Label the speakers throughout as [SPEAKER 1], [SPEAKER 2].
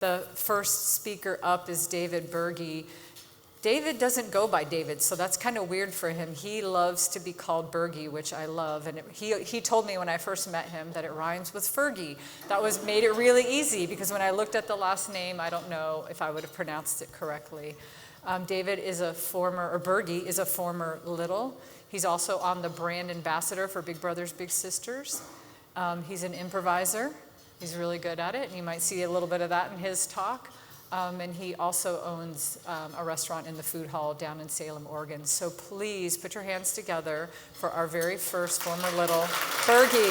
[SPEAKER 1] The first speaker up is David Buerge. David doesn't go by David, so that's kind of weird for him. He loves to be called Buerge, which I love. And he told me when I first met him that it rhymes with Fergie. That made it really easy, because when I looked at the last name, I don't know if I would have pronounced it correctly. Buerge is a former Little. He's also on the brand ambassador for Big Brothers Big Sisters. He's an improviser. He's really good at it, and you might see a little bit of that in his talk. And he also owns a restaurant in the food hall down in Salem, Oregon. So please put your hands together for our very first former Little, Buerge.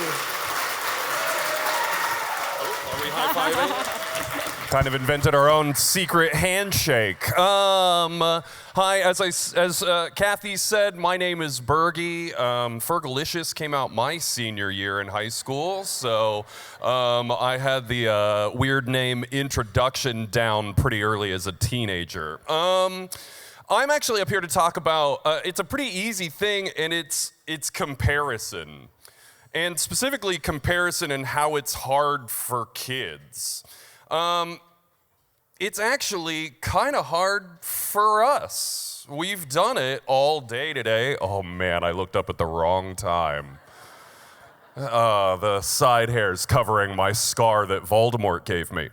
[SPEAKER 2] Are we high-fiving? Kind of invented our own secret handshake. Hi, as Cathey said, my name is Buerge. Fergalicious came out my senior year in high school, so I had the weird name introduction down pretty early as a teenager. I'm actually up here to talk about, it's a pretty easy thing, and it's comparison. And specifically comparison and how it's hard for kids. It's actually kind of hard for us. We've done it all day today. Oh man, I looked up at the wrong time. The side hairs covering my scar that Voldemort gave me.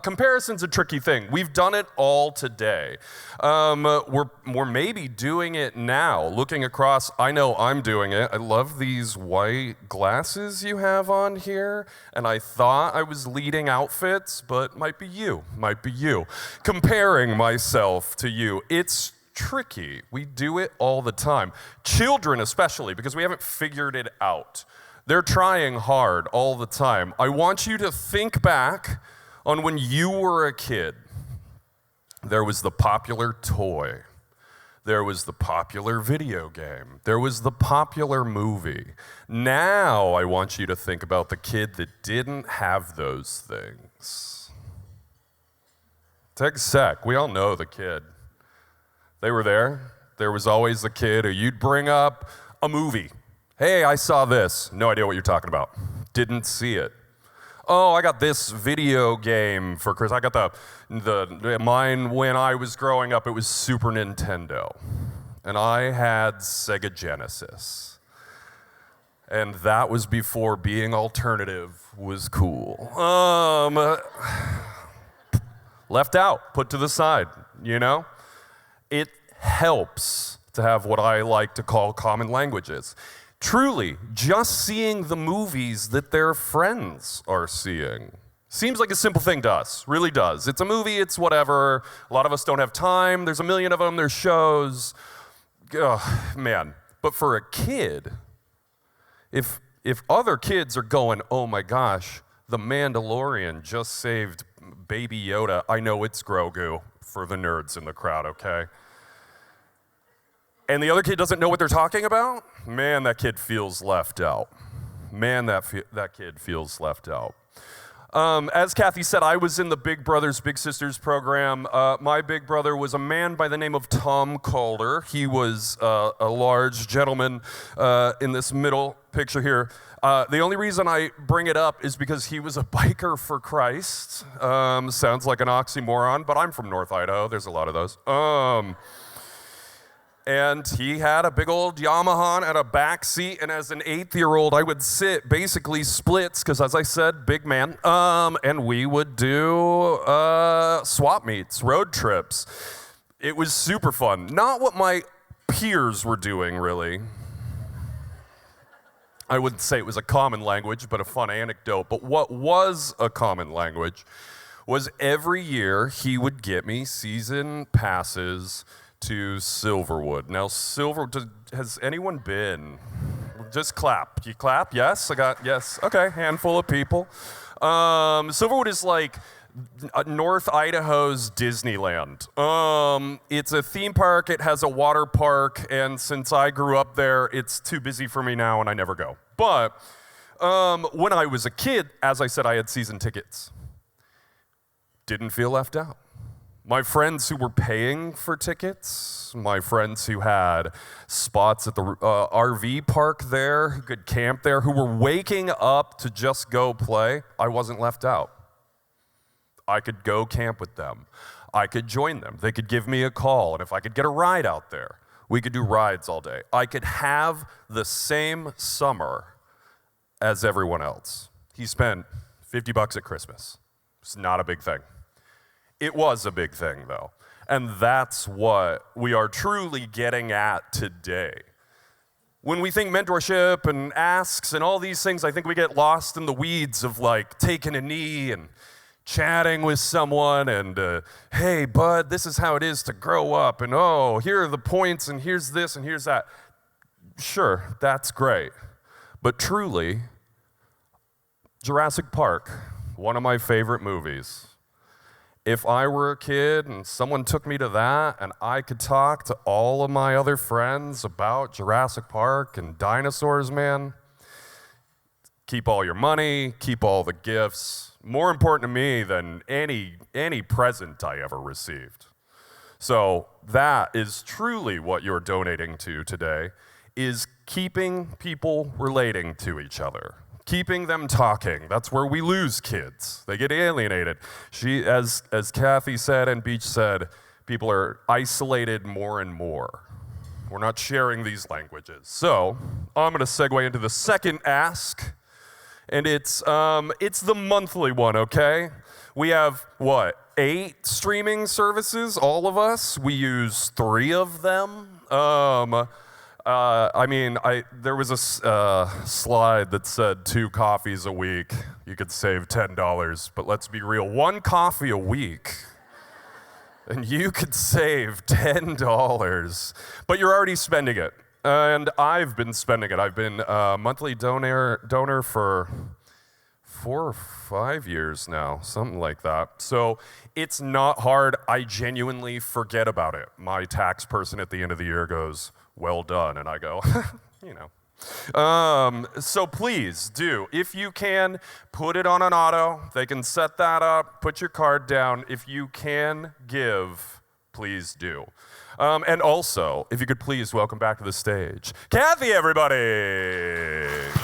[SPEAKER 2] Comparison's a tricky thing. We've done it all today. We're maybe doing it now. Looking across, I know I'm doing it. I love these white glasses you have on here, and I thought I was leading outfits, but might be you. Comparing myself to you. It's tricky. We do it all the time. Children especially, because we haven't figured it out. They're trying hard all the time. I want you to think back on when you were a kid. There was the popular toy. There was the popular video game. There was the popular movie. Now I want you to think about the kid that didn't have those things. Take a sec. We all know the kid. They were there. There was always the kid who you'd bring up a movie. Hey, I saw this. No idea what you're talking about. Didn't see it. Oh, I got this video game for Chris. I got the mine when I was growing up. It was Super Nintendo. And I had Sega Genesis. And that was before being alternative was cool. Left out, put to the side, you know? It helps to have what I like to call common languages. Truly, just seeing the movies that their friends are seeing seems like a simple thing to us, really does. It's a movie, it's whatever. A lot of us don't have time. There's a million of them, there's shows. Man, but for a kid, if other kids are going, oh my gosh, the Mandalorian just saved Baby Yoda, I know it's Grogu. For the nerds in the crowd, okay? And the other kid doesn't know what they're talking about? Man, that kid feels left out. Man, that kid feels left out. As Cathey said, I was in the Big Brothers Big Sisters program. My big brother was a man by the name of Tom Calder. He was a large gentleman in this middle picture here. The only reason I bring it up is because he was a biker for Christ. Sounds like an oxymoron, but I'm from North Idaho. There's a lot of those. And he had a big old Yamaha at a back seat, and as an 8-year-old, I would sit basically splits, because as I said, big man, and we would do swap meets, road trips. It was super fun. Not what my peers were doing, really. I wouldn't say it was a common language, but a fun anecdote. But what was a common language was every year he would get me season passes to Silverwood. Now, has anyone been? Just clap. You clap? Yes? Yes. Okay, handful of people. Silverwood is like North Idaho's Disneyland. It's a theme park, it has a water park, and since I grew up there, it's too busy for me now and I never go. But when I was a kid, as I said, I had season tickets. Didn't feel left out. My friends who were paying for tickets, my friends who had spots at the RV park there, who could camp there, who were waking up to just go play, I wasn't left out. I could go camp with them. I could join them. They could give me a call, and if I could get a ride out there, we could do rides all day. I could have the same summer as everyone else. He spent $50 at Christmas. It's not a big thing. It was a big thing, though. And that's what we are truly getting at today. When we think mentorship and asks and all these things, I think we get lost in the weeds of like taking a knee and chatting with someone and, hey, bud, this is how it is to grow up, and oh, here are the points, and here's this, and here's that. Sure, that's great. But truly, Jurassic Park, one of my favorite movies. If I were a kid and someone took me to that and I could talk to all of my other friends about Jurassic Park and dinosaurs, man, keep all your money, keep all the gifts. More important to me than any present I ever received. So that is truly what you're donating to today, is keeping people relating to each other. Keeping them talking. That's where we lose kids. They get alienated. As Cathey said and Beach said, people are isolated more and more. We're not sharing these languages. So I'm going to segue into the second ask, and it's the monthly one, okay? We have, 8 streaming services, all of us. We use 3 of them. There was a slide that said 2 coffees a week, you could save $10, but let's be real, 1 coffee a week, and you could save $10, but you're already spending it, and I've been spending it. I've been a monthly donor for 4 or 5 years now, something like that. So it's not hard. I genuinely forget about it. My tax person at the end of the year goes, well done, and I go, so please do, if you can, put it on an auto. They can set that up, put your card down. If you can give, please do. And also, if you could please welcome back to the stage, Cathey, everybody.